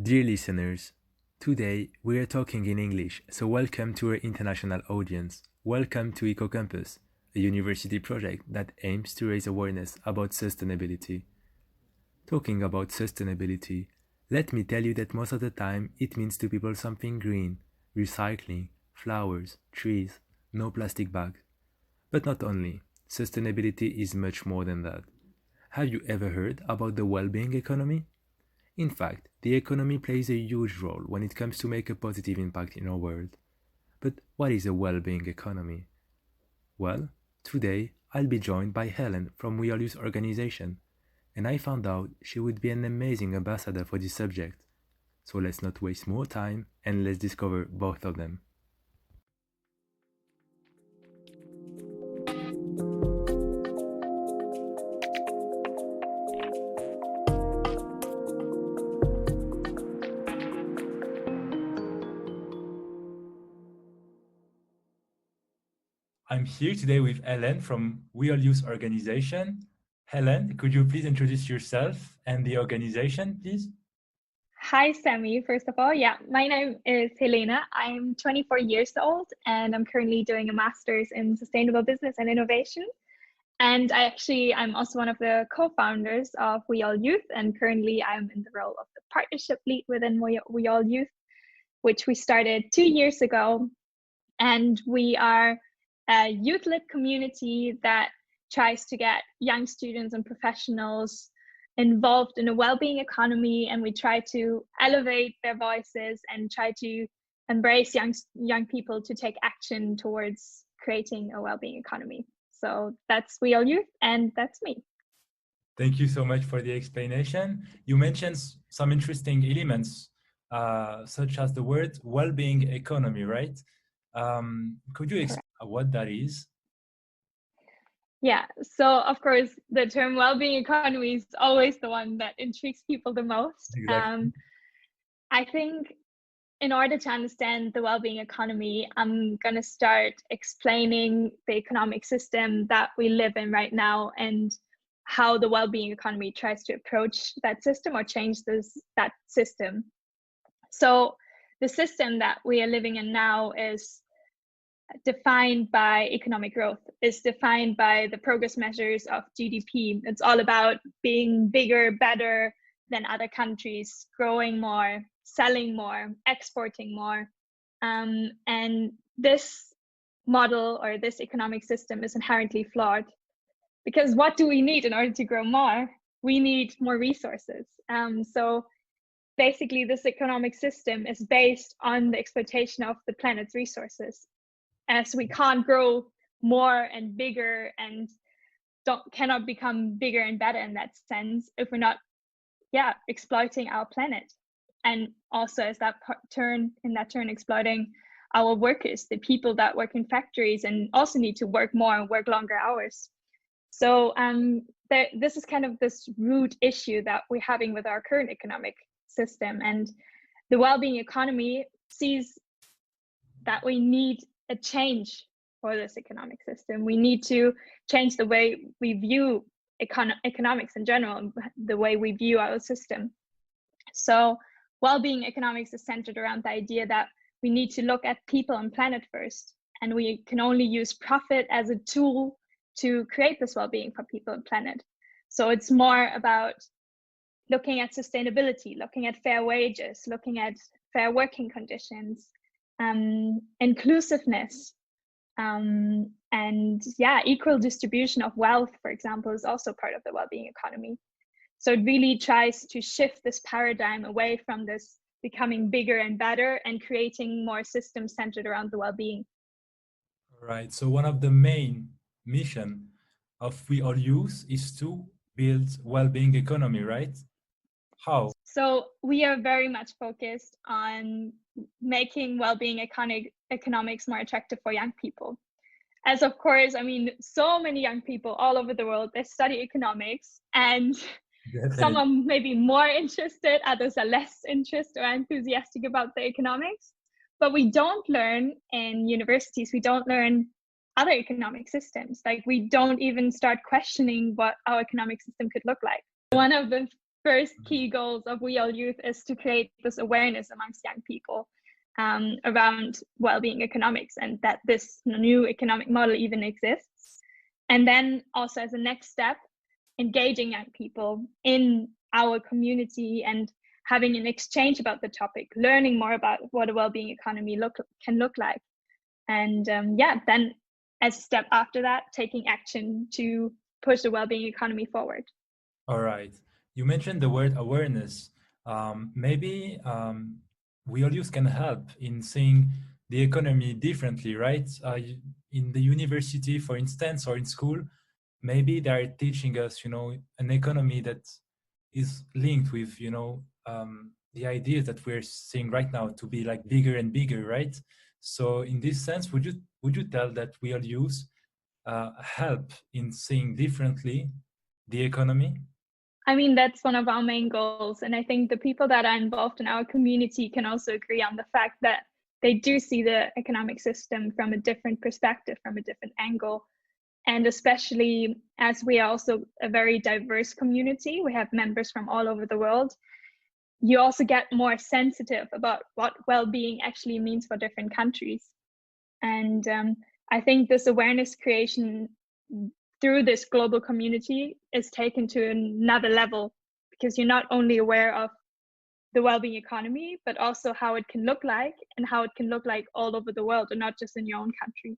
Dear listeners, today we are talking in English, so welcome to our international audience. Welcome to EcoCampus, a university project that aims to raise awareness about sustainability. Talking about sustainability, let me tell you that most of the time it means to people something green, recycling, flowers, trees, no plastic bags. But not only, sustainability is much more than that. Have you ever heard about the well-being economy? In fact, the economy plays a huge role when it comes to make a positive impact in our world. But what is a well-being economy? Well, today I'll be joined by Helen from WEAll Youth organization, and I found out she would be an amazing ambassador for this subject. So let's not waste more time and let's discover both of them. I'm here today with Helen from WEAll Youth organization. Helen, could you please introduce yourself and the organization, please? Hi, Sami. First of all, my name is Helena. I'm 24 years old and I'm currently doing a master's in sustainable business and innovation. And I'm also one of the co-founders of WEAll Youth, and currently I'm in the role of the partnership lead within WEAll Youth, which we started 2 years ago. And we are a youth-led community that tries to get young students and professionals involved in a well-being economy, and we try to elevate their voices and try to embrace young people to take action towards creating a well-being economy. So that's WEAll Youth, and that's me. Thank you so much for the explanation. You mentioned some interesting elements, such as the word well-being economy, right? Could you explain what that is? Yeah, so of course, the term well-being economy is always the one that intrigues people the most. Exactly. I think in order to understand the well-being economy, I'm going to start explaining the economic system that we live in right now and how the well-being economy tries to approach that system or change that system. So the system that we are living in now is defined by economic growth, is defined by the progress measures of GDP. It's all about being bigger, better than other countries, growing more, selling more, exporting more. And this model or this economic system is inherently flawed, because what do we need in order to grow more? We need more resources. So basically, this economic system is based on the exploitation of the planet's resources. As we can't grow more and bigger and cannot become bigger and better in that sense if we're not exploiting our planet, and also as that turn exploiting our workers, the people that work in factories and also need to work more and work longer hours. So this is kind of this root issue that we're having with our current economic system, and the well-being economy sees that we need a change for this economic system. We need to change the way we view economics in general, the way we view our system. So well-being economics is centered around the idea that we need to look at people and planet first, and we can only use profit as a tool to create this well-being for people and planet. So it's more about looking at sustainability, looking at fair wages, looking at fair working conditions, inclusiveness, and equal distribution of wealth, for example, is also part of the well-being economy. So it really tries to shift this paradigm away from this becoming bigger and better and creating more systems centered around the well-being. Right. So one of the main mission of WEAll Youth is to build well-being economy, right? How? So we are very much focused on making well-being economics more attractive for young people. As of course, so many young people all over the world, they study economics, and some are maybe more interested, others are less interested or enthusiastic about the economics. But we don't learn in universities, we don't learn other economic systems. Like, we don't even start questioning what our economic system could look like. One of the first key goals of WEAll Youth is to create this awareness amongst young people around well-being economics, and that this new economic model even exists. And then also as a next step, engaging young people in our community and having an exchange about the topic, learning more about what a well-being economy can look like. And then as a step after that, taking action to push the well-being economy forward. All right. You mentioned the word awareness. Maybe WEAll Youth can help in seeing the economy differently, right? In the university, for instance, or in school, maybe they're teaching us, an economy that is linked with, the ideas that we're seeing right now to be like bigger and bigger, right? So in this sense, would you tell that WEAll Youth help in seeing differently the economy? I mean, that's one of our main goals. And I think the people that are involved in our community can also agree on the fact that they do see the economic system from a different perspective, from a different angle. And especially as we are also a very diverse community, we have members from all over the world, you also get more sensitive about what well-being actually means for different countries. And I think this awareness creation through this global community is taken to another level, because you're not only aware of the well-being economy, but also how it can look like and how it can look like all over the world and not just in your own country.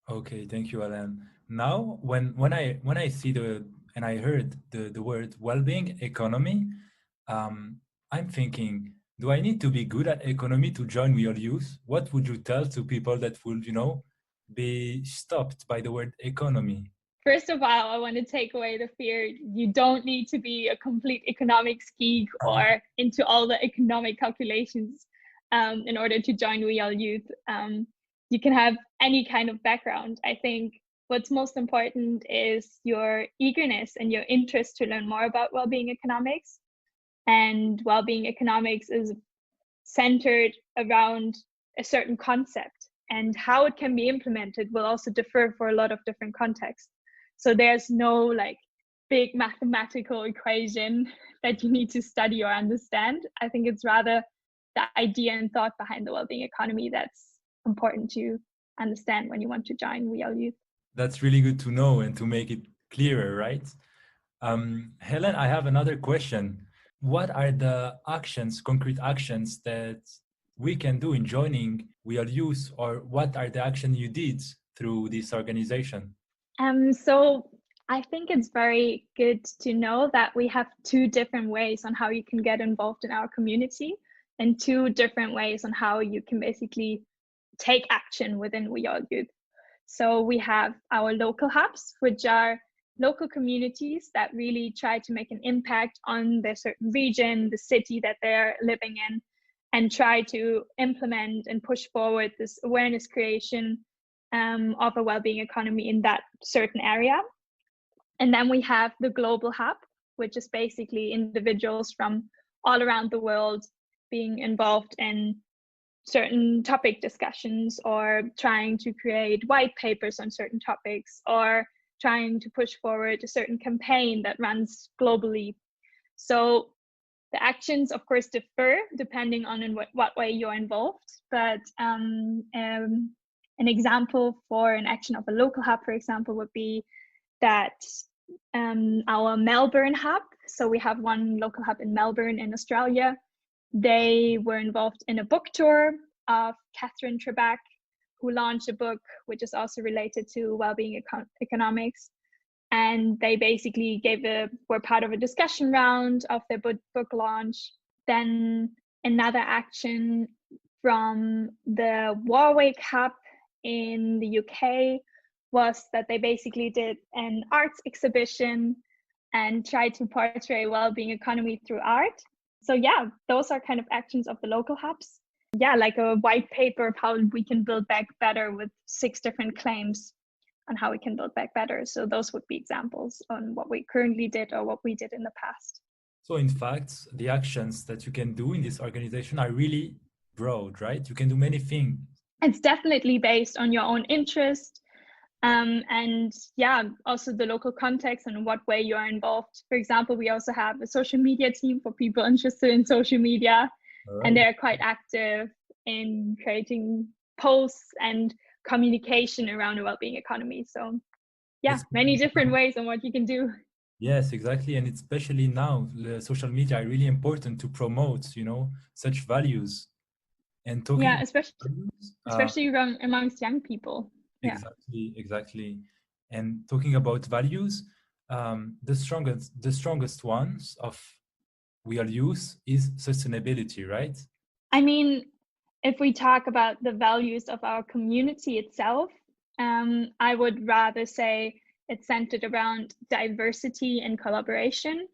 Okay, thank you, Alan. Now, when I see and I heard the word well-being economy, I'm thinking, do I need to be good at economy to join WEAll Youth? What would you tell to people that would, be stopped by the word economy? First of all, I want to take away the fear. You don't need to be a complete economics geek or into all the economic calculations in order to join WEAll Youth. You can have any kind of background. I think what's most important is your eagerness and your interest to learn more about well-being economics. And well-being economics is centered around a certain concept, and how it can be implemented will also differ for a lot of different contexts. So there's no like big mathematical equation that you need to study or understand. I think it's rather the idea and thought behind the well-being economy that's important to understand when you want to join WEAll Youth. That's really good to know and to make it clearer, right? Helen, I have another question. What are the concrete actions that we can do in joining WEAll Youth, or what are the actions you did through this organization? So I think it's very good to know that we have two different ways on how you can get involved in our community, and two different ways on how you can basically take action within WEAll Youth. So we have our local hubs, which are local communities that really try to make an impact on their certain region, the city that they're living in, and try to implement and push forward this awareness creation of a well-being economy in that certain area. And then we have the global hub, which is basically individuals from all around the world being involved in certain topic discussions, or trying to create white papers on certain topics, or trying to push forward a certain campaign that runs globally. So the actions, of course, differ depending on in what way you're involved. But an example for an action of a local hub, for example, would be that our Melbourne hub, so we have one local hub in Melbourne in Australia, they were involved in a book tour of Catherine Trebek, who launched a book which is also related to well-being economics. And they basically were part of a discussion round of their book launch. Then another action from the Warwick Hub in the UK was that they basically did an arts exhibition and tried to portray well-being economy through art. So yeah, those are kind of actions of the local hubs. Yeah, like a white paper of how we can build back better with 6 different claims on how we can build back better. So those would be examples on what we currently did or what we did in the past. So in fact, the actions that you can do in this organization are really broad, right? You can do many things. It's definitely based on your own interest. And yeah, also the local context and what way you are involved. For example, we also have a social media team for people interested in social media, and they're quite active in creating posts and communication around a well-being economy. So yeah, many different ways on what you can do. Yes, exactly. And especially now, the social media are really important to promote, such values. And talking Yeah, about values, especially amongst young people. Yeah. exactly. And talking about values, the strongest ones of WEAll Youth is sustainability, right? I mean, if we talk about the values of our community itself, I would rather say it's centered around diversity and collaboration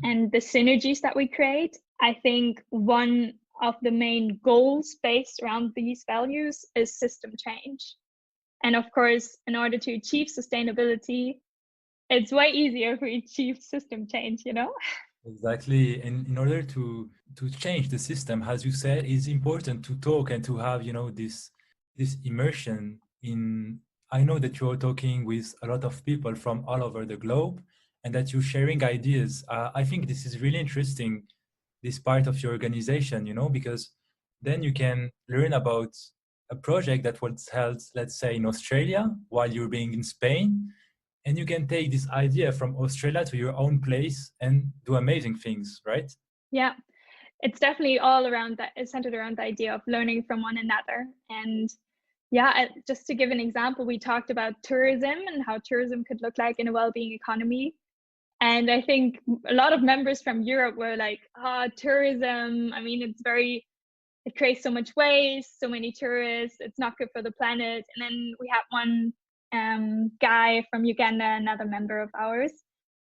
and the synergies that we create. I think one of the main goals based around these values is system change. And of course, in order to achieve sustainability, it's way easier if we achieve system change, you know? Exactly. And in order to change the system, as you said, it's important to talk and to have, this immersion in. I know that you're talking with a lot of people from all over the globe and that you're sharing ideas. I think this is really interesting, this part of your organization, because then you can learn about a project that was held, let's say, in Australia while you're being in Spain, and you can take this idea from Australia to your own place and do amazing things, right? Yeah, it's definitely all around that. It's centered around the idea of learning from one another. And yeah, just to give an example, we talked about tourism and how tourism could look like in a well-being economy. And I think a lot of members from Europe were like, tourism, I mean, it creates so much waste, so many tourists, it's not good for the planet. And then we had one guy from Uganda, another member of ours.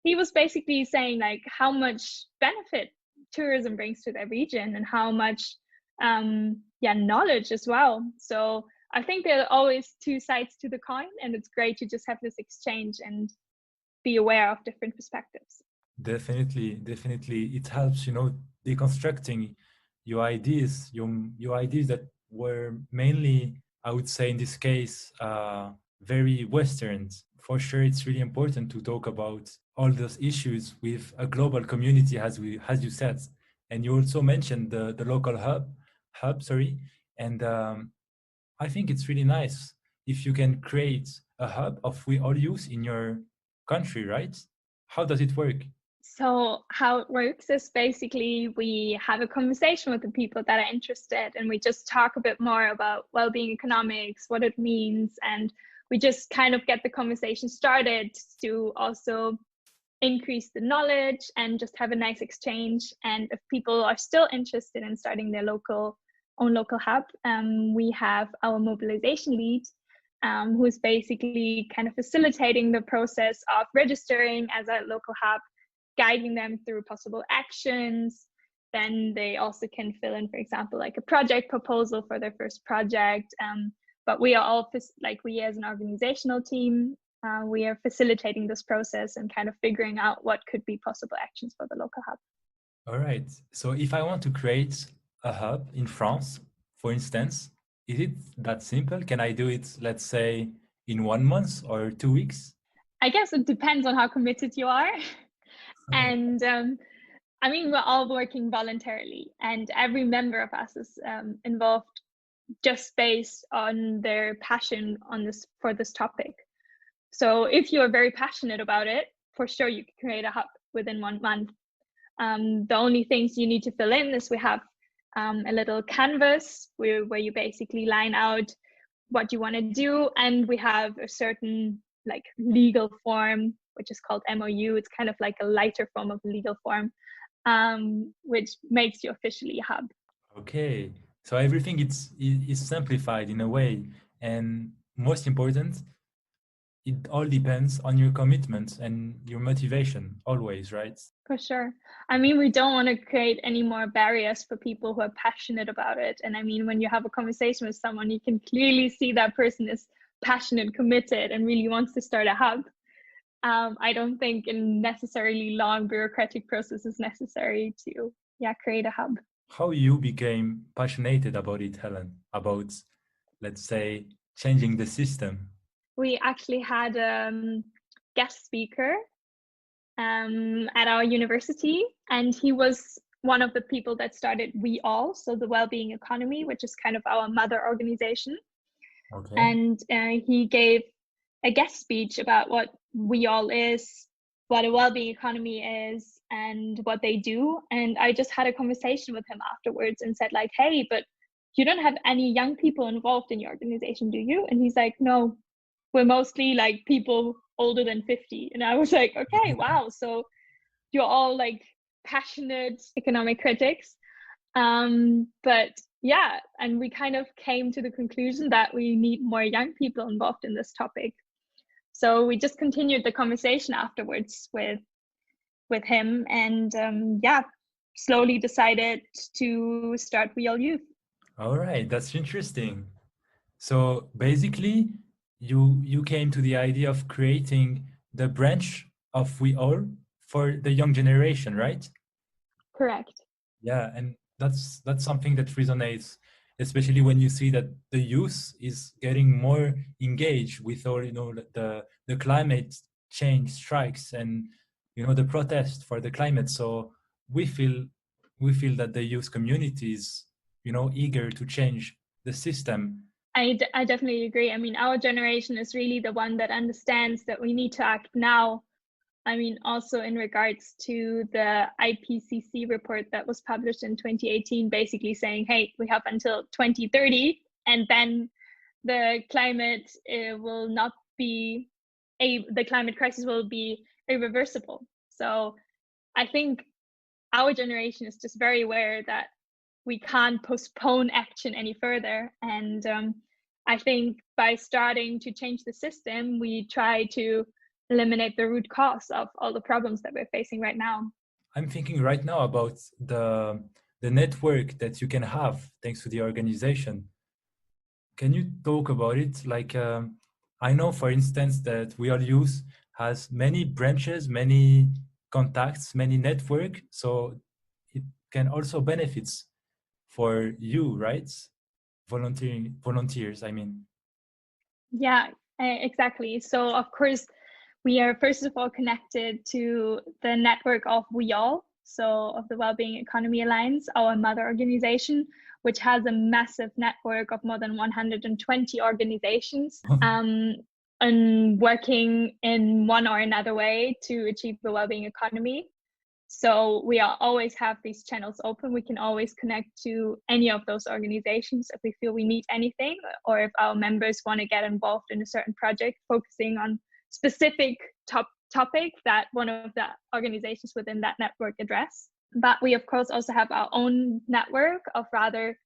He was basically saying like how much benefit tourism brings to their region and how much knowledge as well. So I think there are always two sides to the coin, and it's great to just have this exchange and be aware of different perspectives. Definitely, it helps, deconstructing your ideas that were mainly, I would say, in this case, very Western. For sure, it's really important to talk about all those issues with a global community, as you said. And you also mentioned the local hub, sorry. And I think it's really nice if you can create a hub of WEAll Youth in your country, right? How does it work? So how it works is basically we have a conversation with the people that are interested, and we just talk a bit more about well-being economics, what it means, and we just kind of get the conversation started to also increase the knowledge and just have a nice exchange. And if people are still interested in starting their own local hub, we have our mobilization lead, who's basically kind of facilitating the process of registering as a local hub, guiding them through possible actions. Then they also can fill in, for example, like a project proposal for their first project. But we are all, we as an organizational team, we are facilitating this process and kind of figuring out what could be possible actions for the local hub. All right. So if I want to create a hub in France, for instance, is it that simple? Can I do it, let's say, in 1 month or 2 weeks? I guess it depends on how committed you are. And I mean, we're all working voluntarily, and every member of us is involved just based on their passion for this topic. So if you are very passionate about it, for sure you can create a hub within 1 month. The only things you need to fill in is we have a little canvas where you basically line out what you want to do, and we have a certain legal form which is called MOU. It's kind of like a lighter form of legal form, which makes you officially a hub. Okay, so everything is simplified in a way, and most important, it all depends on your commitment and your motivation always, right? For sure. I mean, we don't want to create any more barriers for people who are passionate about it. And I mean, when you have a conversation with someone, you can clearly see that person is passionate, committed, and really wants to start a hub. I don't think a necessarily long bureaucratic process is necessary to create a hub. How you became passionate about it, Helen, about, let's say, changing the system? we actually had a guest speaker at our university, and he was one of the people that started WEAll, so the Wellbeing Economy, which is kind of our mother organization. Okay. And he gave a guest speech about what WEAll is, what a wellbeing economy is, and what they do. And I just had a conversation with him afterwards and said, like, hey, but you don't have any young people involved in your organization, do you? And he's like, no, we're mostly like people older than 50. And I was like, okay, wow. So you're all like passionate economic critics. But yeah, and we kind of came to the conclusion that we need more young people involved in this topic. So we just continued the conversation afterwards with him, and yeah, slowly decided to start WEAll Youth. All right, that's interesting. So basically, you came to the idea of creating the branch of WEAll for the young generation, right? Correct. Yeah, and that's something that resonates, especially when you see that the youth is getting more engaged with all, the climate change strikes and the protest for the climate. So we feel that the youth community is eager to change the system. I definitely agree. I mean, our generation is really the one that understands that we need to act now. I mean, also in regards to the IPCC report that was published in 2018, basically saying, hey, we have until 2030, and then the climate will not be the climate crisis will be irreversible. So I think our generation is just very aware that we can't postpone action any further. And I think by starting to change the system, we try to eliminate the root cause of all the problems that we're facing right now. I'm thinking right now about the network that you can have thanks to the organization. Can you talk about it? Like, I know, for instance, that WEAll Youth has many branches, many contacts, many network, so it can also benefits for you, right? Volunteers, I mean. Yeah, exactly. So of course, we are first of all connected to the network of WEAll, so of the Wellbeing Economy Alliance, our mother organization, which has a massive network of more than 120 organizations and working in one or another way to achieve the wellbeing economy. So we always have these channels open. We can always connect to any of those organizations if we feel we need anything, or if our members want to get involved in a certain project focusing on specific topic that one of the organizations within that network address. But we of course also have our own network of rather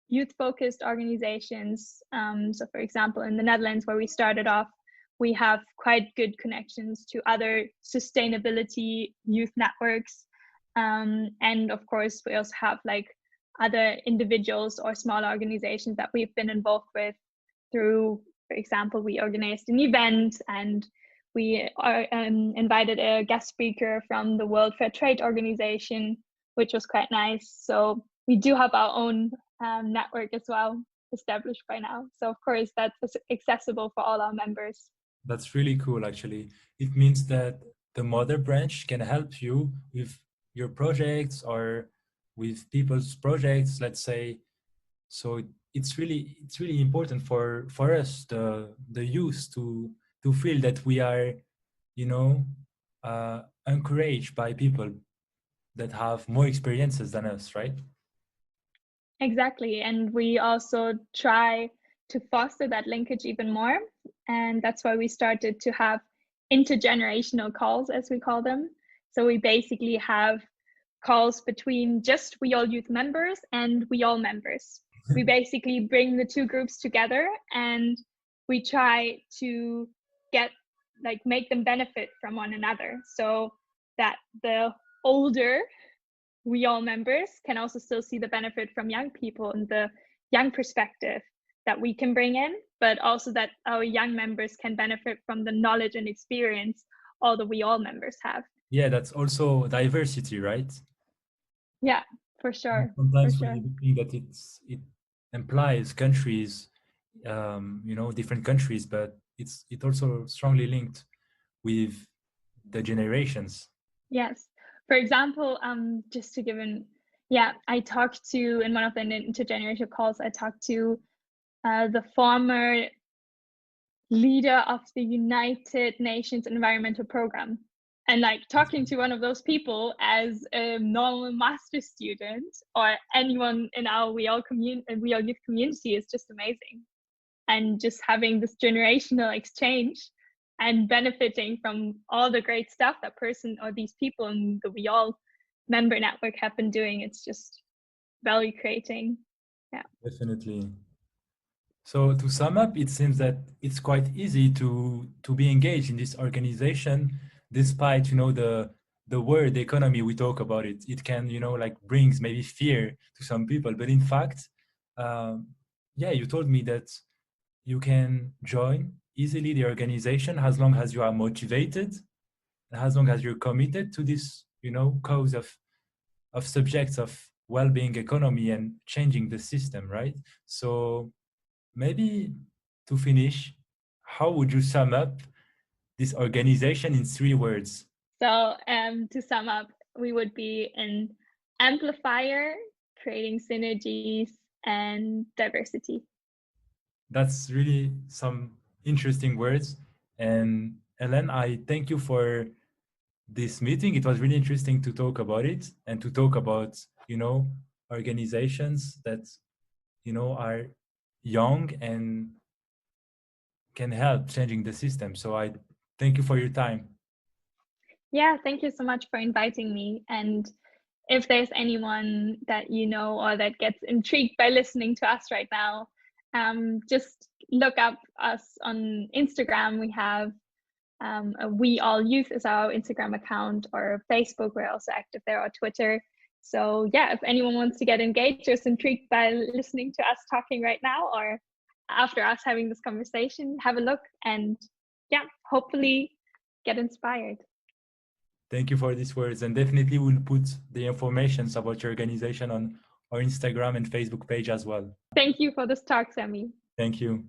youth-focused organizations. So for example, in the Netherlands, where we started off, we have quite good connections to other sustainability youth networks. And of course, we also have like other individuals or small organizations that we've been involved with through, for example, we organized an event and we invited a guest speaker from the World Fair Trade Organization, which was quite nice. So we do have our own network as well established by now. So of course, that's accessible for all our members. That's really cool, actually. It means that the mother branch can help you with your projects or with people's projects, let's say. So it's really important for us, the youth, to feel that we are, encouraged by people that have more experiences than us, right? Exactly. And we also try to foster that linkage even more. And that's why we started to have intergenerational calls, as we call them. So we basically have calls between just WEAll Youth members and WEAll members. We basically bring the two groups together and we try to make them benefit from one another, so that the older WEAll members can also still see the benefit from young people and the young perspective that we can bring in, but also that our young members can benefit from the knowledge and experience all the WEAll members have. Yeah, that's also diversity, right? Yeah, for sure. Sometimes For sure. we think that it implies countries, different countries, but it also strongly linked with the generations. Yes. For example, just to give I talked to, in one of the intergenerational calls, I talked to the former leader of the United Nations Environmental Program. And like talking to one of those people as a normal master student or anyone in our WEAll Youth community is just amazing. And just having this generational exchange and benefiting from all the great stuff that person or these people in the WEAll member network have been doing, it's just value creating. Yeah, definitely. So to sum up, it seems that it's quite easy to be engaged in this organization, despite the word economy. We talk about it. It can like brings maybe fear to some people, but in fact, you told me that you can join easily the organization as long as you are motivated, and as long as you're committed to this cause of subjects of well-being economy and changing the system, right? So maybe to finish, how would you sum up this organization in 3 words? So to sum up, we would be an amplifier, creating synergies and diversity. That's really some interesting words. And Ellen, I thank you for this meeting. It was really interesting to talk about it and to talk about, organizations that, are young and can help changing the system. So I thank you for your time. Yeah, thank you so much for inviting me. And if there's anyone that you know or that gets intrigued by listening to us right now, just look up us on Instagram. We have a WEAll Youth is our Instagram account, or Facebook. We're also active there, or Twitter. So yeah, if anyone wants to get engaged or is intrigued by listening to us talking right now, or after us having this conversation, have a look and hopefully get inspired. Thank you for these words, and definitely we'll put the information about your organization on our Instagram and Facebook page as well. Thank you for this talk, Sami. Thank you.